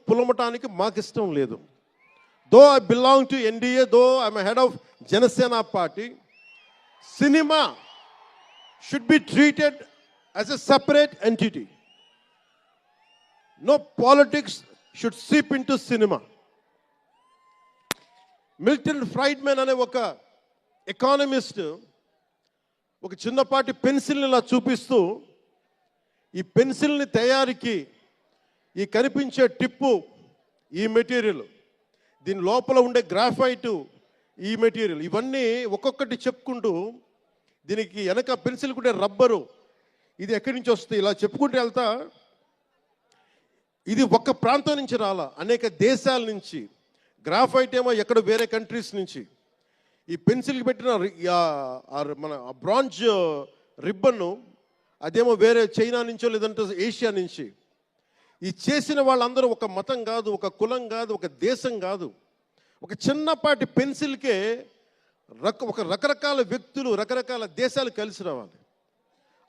పులమటానికి మాకు ఇష్టం లేదు. Though I belong to NDA, though I'm head of Janasena party, cinema should be treated as a separate entity. No politics should seep into cinema. Milton Friedman అనే ఒక economist ఒక చిన్నపాటి పెన్సిల్ని ఇలా చూపిస్తూ, ఈ పెన్సిల్ని తయారీకి ఈ కనిపించే టిప్పు ఈ మెటీరియల్, దీని లోపల ఉండే గ్రాఫైటు ఈ మెటీరియల్, ఇవన్నీ ఒక్కొక్కటి చెప్పుకుంటూ, దీనికి వెనక పెన్సిల్ ఉండే రబ్బరు ఇది ఎక్కడి నుంచి వస్తుంది ఇలా చెప్పుకుంటూ వెళ్తా, ఇది ఒక్క ప్రాంతం నుంచి రాలా, అనేక దేశాల నుంచి. గ్రాఫైట్ ఏమో ఎక్కడ వేరే కంట్రీస్ నుంచి. ఈ పెన్సిల్కి పెట్టిన మన బ్రాంజ్ రిబ్బన్ను అదేమో వేరే చైనా నుంచో లేదంటే ఏషియా నుంచి. ఈ చేసిన వాళ్ళందరూ ఒక మతం కాదు, ఒక కులం కాదు, ఒక దేశం కాదు. ఒక చిన్నపాటి పెన్సిల్కే ఒక రకరకాల వ్యక్తులు, రకరకాల దేశాలు కలిసి రావాలి.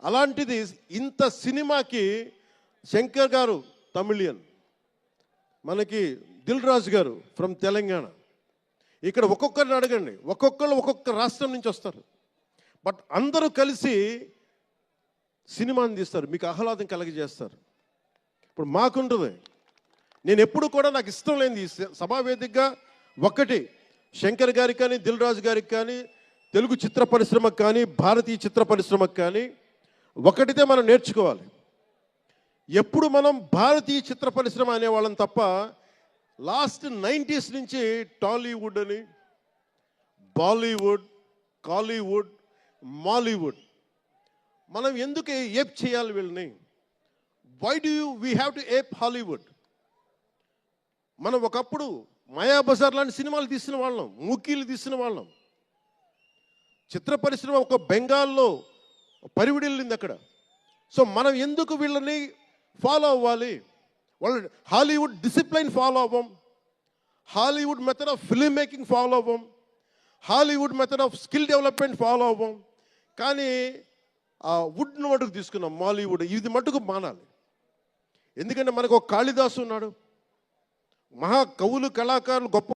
అలాంటిది ఇంత సినిమాకి శంకర్ గారు తమిళియన్, మనకి దిల్ రాజు గారు ఫ్రమ్ తెలంగాణ. ఇక్కడ ఒక్కొక్కరిని అడగండి, ఒక్కొక్కరు ఒక్కొక్క రాష్ట్రం నుంచి వస్తారు. బట్ అందరూ కలిసి సినిమాని తీస్తారు, మీకు ఆహ్లాదం కలిగజేస్తారు. ఇప్పుడు మాకుంటుంది, నేను ఎప్పుడు కూడా నాకు ఇష్టం లేనిది సభావేదికగా ఒకటి శంకర్ గారికి కానీ, దిల్ రాజు గారికి కానీ, తెలుగు చిత్ర పరిశ్రమకు కానీ, భారతీయ చిత్ర పరిశ్రమకు కానీ ఒకటితే మనం నేర్చుకోవాలి. ఎప్పుడు మనం భారతీయ చిత్ర పరిశ్రమ అనేవాళ్ళం తప్ప లాస్ట్ 90s నుంచి టాలీవుడ్ అని, బాలీవుడ్, కాలీవుడ్, మాలీవుడ్, మనం ఎందుకు ఏప్ చేయాలి వీళ్ళని? Why do we have to ape Hollywood? మనం ఒకప్పుడు మాయాబజార్ లాంటి సినిమాలు తీసిన వాళ్ళం, మూకీలు తీసిన వాళ్ళం. చిత్ర పరిశ్రమ ఒక బెంగాల్లో పరివిడిల్లింది అక్కడ. సో మనం ఎందుకు వీళ్ళని ఫాలో అవ్వాలి? వాళ్ళు హాలీవుడ్ డిసిప్లైన్ ఫాలో అవ్వం, Hollywood method of film making follow అవ్వం, Hollywood method of skill development follow అవ్వం. కానీ ఆ వుడ్ను మటుకు తీసుకున్నాం, మాలీవుడ్. ఇది మటుకు మానాలి. ఎందుకంటే మనకు ఒక కాళిదాసు ఉన్నాడు, మహా కవులు, కళాకారులు, గొప్ప